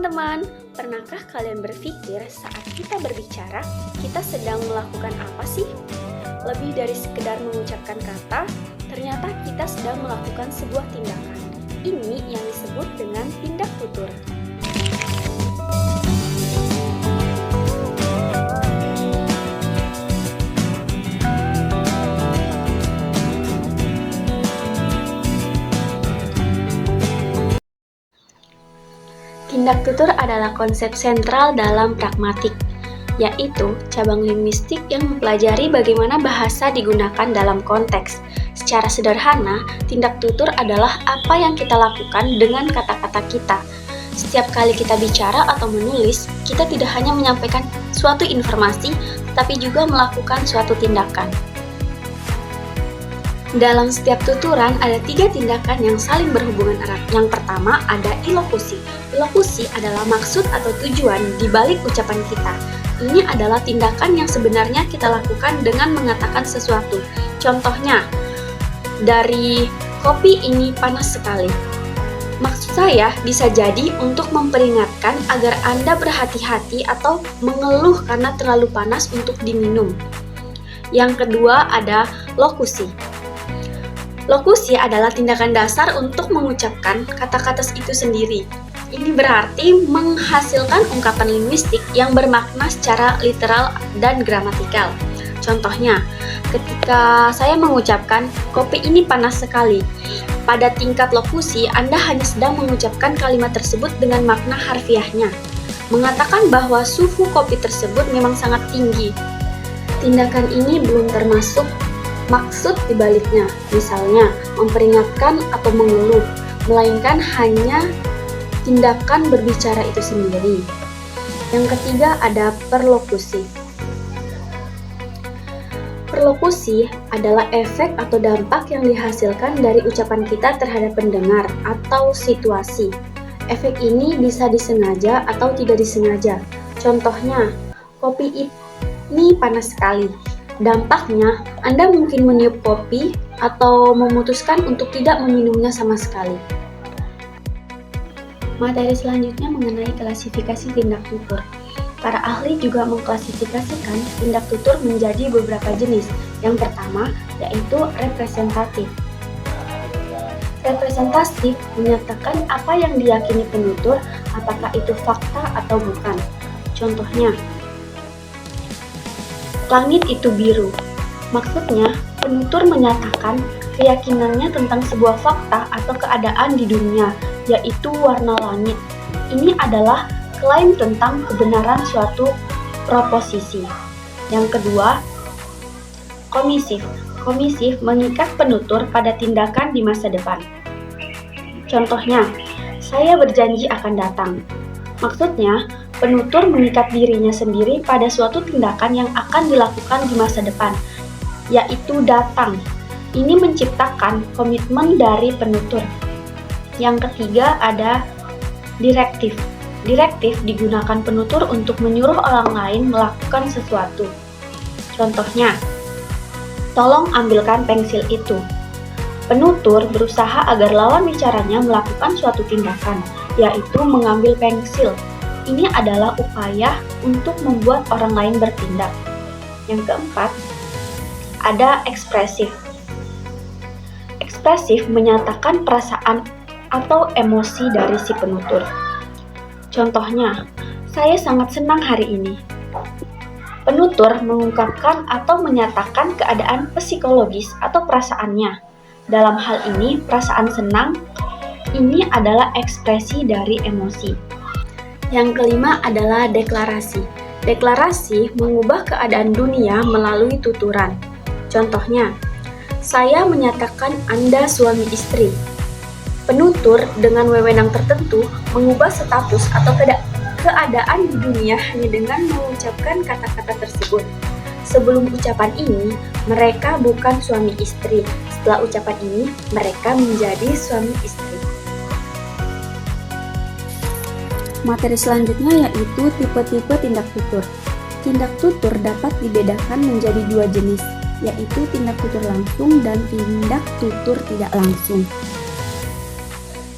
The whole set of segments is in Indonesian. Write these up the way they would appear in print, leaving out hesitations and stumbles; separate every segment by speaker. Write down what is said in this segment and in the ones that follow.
Speaker 1: teman-teman, pernahkah kalian berpikir saat kita berbicara, kita sedang melakukan apa sih? Lebih dari sekedar mengucapkan kata, ternyata kita sedang melakukan sebuah tindakan. Ini yang disebut dengan tindak tutur. Tindak tutur adalah konsep sentral dalam pragmatik, yaitu cabang linguistik yang mempelajari bagaimana bahasa digunakan dalam konteks. Secara sederhana, tindak tutur adalah apa yang kita lakukan dengan kata-kata kita. Setiap kali kita bicara atau menulis, kita tidak hanya menyampaikan suatu informasi, tapi juga melakukan suatu tindakan. Dalam setiap tuturan ada 3 tindakan yang saling berhubungan erat. Yang pertama ada ilokusi. Ilokusi adalah maksud atau tujuan di balik ucapan kita. Ini adalah tindakan yang sebenarnya kita lakukan dengan mengatakan sesuatu. Contohnya, dari kopi ini panas sekali. Maksud saya bisa jadi untuk memperingatkan agar Anda berhati-hati atau mengeluh karena terlalu panas untuk diminum. Yang kedua ada lokusi. Lokusi adalah tindakan dasar untuk mengucapkan kata-kata itu sendiri. Ini berarti menghasilkan ungkapan linguistik yang bermakna secara literal dan gramatikal. Contohnya, ketika saya mengucapkan kopi ini panas sekali, pada tingkat lokusi Anda hanya sedang mengucapkan kalimat tersebut dengan makna harfiahnya, mengatakan bahwa suhu kopi tersebut memang sangat tinggi. Tindakan ini belum termasuk maksud dibaliknya, misalnya memperingatkan atau mengeluh, melainkan hanya tindakan berbicara itu sendiri. Yang ketiga ada perlokusi. Perlokusi adalah efek atau dampak yang dihasilkan dari ucapan kita terhadap pendengar atau situasi. Efek ini bisa disengaja atau tidak disengaja. Contohnya, kopi ini panas sekali. Dampaknya, Anda mungkin meniup kopi atau memutuskan untuk tidak meminumnya sama sekali. Materi selanjutnya mengenai klasifikasi tindak tutur. Para ahli juga mengklasifikasikan tindak tutur menjadi beberapa jenis. Yang pertama, yaitu representatif. Representatif menyatakan apa yang diyakini penutur, apakah itu fakta atau bukan. Contohnya, langit itu biru. Maksudnya, penutur menyatakan keyakinannya tentang sebuah fakta atau keadaan di dunia, yaitu warna langit. Ini adalah klaim tentang kebenaran suatu proposisi. Yang kedua, komisif. Komisif mengikat penutur pada tindakan di masa depan. Contohnya, saya berjanji akan datang. Maksudnya, penutur mengikat dirinya sendiri pada suatu tindakan yang akan dilakukan di masa depan, yaitu datang. Ini menciptakan komitmen dari penutur. Yang ketiga ada direktif. Direktif digunakan penutur untuk menyuruh orang lain melakukan sesuatu. Contohnya, tolong ambilkan pensil itu. Penutur berusaha agar lawan bicaranya melakukan suatu tindakan, yaitu mengambil pensil. Ini adalah upaya untuk membuat orang lain bertindak. Yang keempat, ada ekspresif. Ekspresif menyatakan perasaan atau emosi dari si penutur. Contohnya, saya sangat senang hari ini. Penutur mengungkapkan atau menyatakan keadaan psikologis atau perasaannya. Dalam hal ini, perasaan senang ini adalah ekspresi dari emosi. Yang kelima adalah deklarasi. Deklarasi mengubah keadaan dunia melalui tuturan. Contohnya, saya menyatakan Anda suami istri. Penutur dengan wewenang tertentu mengubah status atau keadaan di dunia hanya dengan mengucapkan kata-kata tersebut. Sebelum ucapan ini, mereka bukan suami istri. Setelah ucapan ini, mereka menjadi suami istri. Materi selanjutnya yaitu tipe-tipe tindak tutur. Tindak tutur dapat dibedakan menjadi 2 jenis, yaitu tindak tutur langsung dan tindak tutur tidak langsung.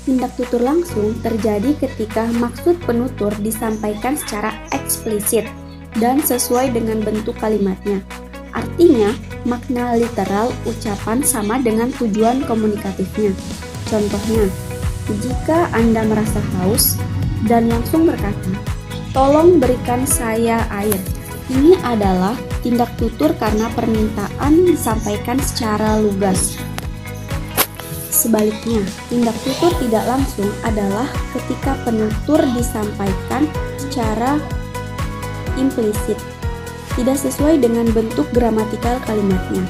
Speaker 1: Tindak tutur langsung terjadi ketika maksud penutur disampaikan secara eksplisit dan sesuai dengan bentuk kalimatnya. Artinya, makna literal ucapan sama dengan tujuan komunikatifnya. Contohnya, jika Anda merasa haus dan langsung berkata, "Tolong berikan saya air." Ini adalah tindak tutur karena permintaan disampaikan secara lugas. Sebaliknya, tindak tutur tidak langsung adalah ketika penutur disampaikan secara implisit, tidak sesuai dengan bentuk gramatikal kalimatnya.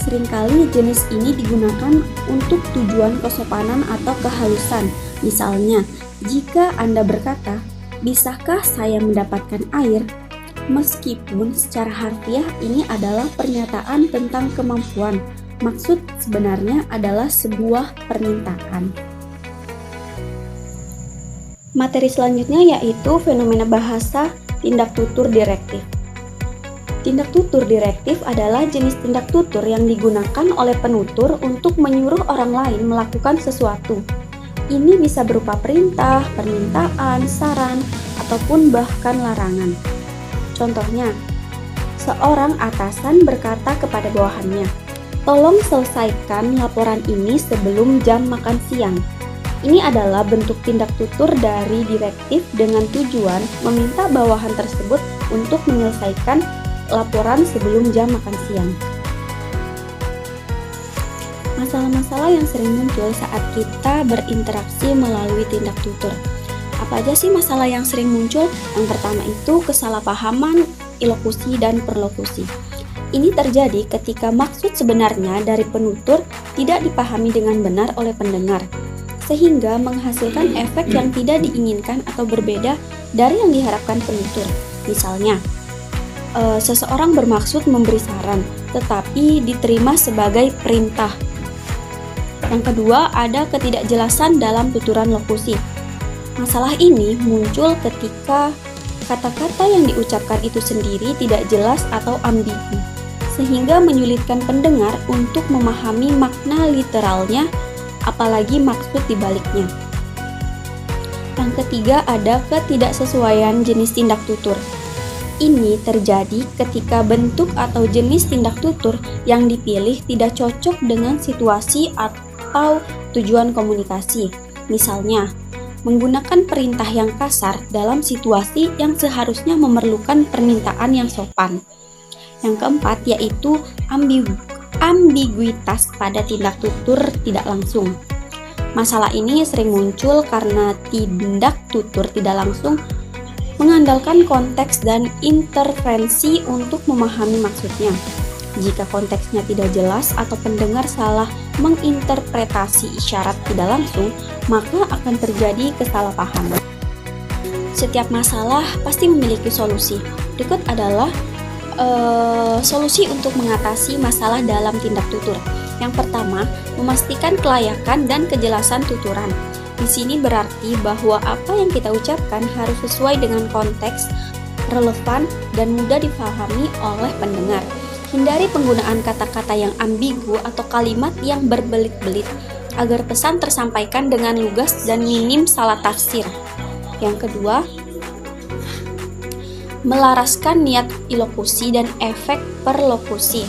Speaker 1: Seringkali jenis ini digunakan untuk tujuan kesopanan atau kehalusan. Misalnya, jika Anda berkata, "Bisakah saya mendapatkan air?" Meskipun secara harfiah ini adalah pernyataan tentang kemampuan, maksud sebenarnya adalah sebuah permintaan. Materi selanjutnya yaitu fenomena bahasa tindak tutur direktif. Tindak tutur direktif adalah jenis tindak tutur yang digunakan oleh penutur untuk menyuruh orang lain melakukan sesuatu. Ini bisa berupa perintah, permintaan, saran, ataupun bahkan larangan. Contohnya, seorang atasan berkata kepada bawahannya, "Tolong selesaikan laporan ini sebelum jam makan siang." Ini adalah bentuk tindak tutur dari direktif dengan tujuan meminta bawahan tersebut untuk menyelesaikan laporan sebelum jam makan siang. Masalah-masalah yang sering muncul saat kita berinteraksi melalui tindak tutur. Apa aja sih masalah yang sering muncul? Yang pertama itu kesalahpahaman, ilokusi, dan perlokusi. Ini terjadi ketika maksud sebenarnya dari penutur tidak dipahami dengan benar oleh pendengar, sehingga menghasilkan efek yang tidak diinginkan atau berbeda dari yang diharapkan penutur. Misalnya, seseorang bermaksud memberi saran, tetapi diterima sebagai perintah. Yang kedua, ada ketidakjelasan dalam tuturan lokusi. Masalah ini muncul ketika kata-kata yang diucapkan itu sendiri tidak jelas atau ambigu, sehingga menyulitkan pendengar untuk memahami makna literalnya, apalagi maksud dibaliknya. Yang ketiga, ada ketidaksesuaian jenis tindak tutur. Ini terjadi ketika bentuk atau jenis tindak tutur yang dipilih tidak cocok dengan situasi atau tujuan komunikasi. Misalnya, menggunakan perintah yang kasar dalam situasi yang seharusnya memerlukan permintaan yang sopan. Yang keempat yaitu ambiguitas pada tindak tutur tidak langsung. Masalah ini sering muncul karena tindak tutur tidak langsung mengandalkan konteks dan intervensi untuk memahami maksudnya. Jika konteksnya tidak jelas atau pendengar salah menginterpretasi isyarat tidak langsung, maka akan terjadi kesalahpahaman. Setiap masalah pasti memiliki solusi. Berikut adalah solusi untuk mengatasi masalah dalam tindak tutur. Yang pertama, memastikan kelayakan dan kejelasan tuturan. Di sini berarti bahwa apa yang kita ucapkan harus sesuai dengan konteks, relevan, dan mudah dipahami oleh pendengar. Hindari penggunaan kata-kata yang ambigu atau kalimat yang berbelit-belit agar pesan tersampaikan dengan lugas dan minim salah tafsir. Yang kedua, melaraskan niat ilokusi dan efek perlokusi.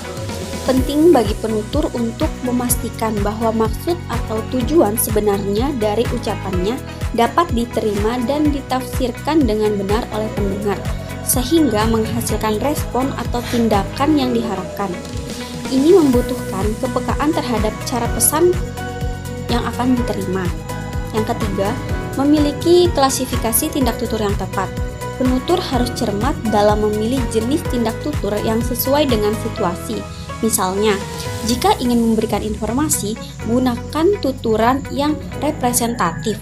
Speaker 1: Penting bagi penutur untuk memastikan bahwa maksud atau tujuan sebenarnya dari ucapannya dapat diterima dan ditafsirkan dengan benar oleh pendengar, sehingga menghasilkan respon atau tindakan yang diharapkan. Ini membutuhkan kepekaan terhadap cara pesan yang akan diterima. Yang ketiga, memiliki klasifikasi tindak tutur yang tepat. Penutur harus cermat dalam memilih jenis tindak tutur yang sesuai dengan situasi. Misalnya, jika ingin memberikan informasi, gunakan tuturan yang representatif.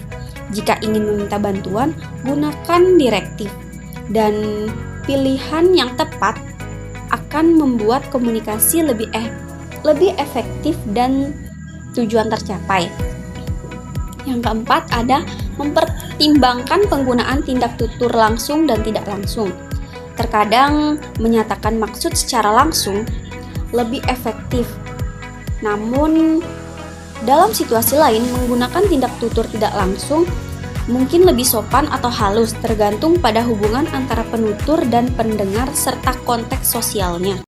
Speaker 1: Jika ingin meminta bantuan, gunakan direktif. Dan pilihan yang tepat akan membuat komunikasi lebih efektif dan tujuan tercapai. Yang keempat ada mempertimbangkan penggunaan tindak tutur langsung dan tidak langsung. Terkadang menyatakan maksud secara langsung lebih efektif, namun Dalam situasi lain, menggunakan tindak tutur tidak langsung mungkin lebih sopan atau halus, tergantung pada hubungan antara penutur dan pendengar serta konteks sosialnya.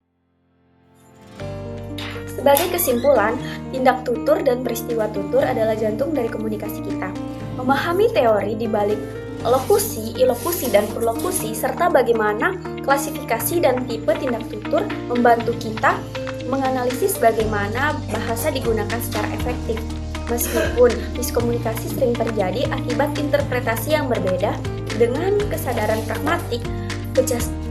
Speaker 1: Sebagai kesimpulan, tindak tutur dan peristiwa tutur adalah jantung dari komunikasi kita. Memahami teori di balik lokusi, ilokusi, dan urlokusi, serta bagaimana klasifikasi dan tipe tindak tutur membantu kita menganalisis bagaimana bahasa digunakan secara efektif. Meskipun miskomunikasi sering terjadi akibat interpretasi yang berbeda, dengan kesadaran pragmatik,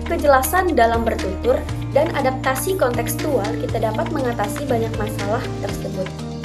Speaker 1: kejelasan dalam bertutur, dan adaptasi kontekstual, kita dapat mengatasi banyak masalah tersebut.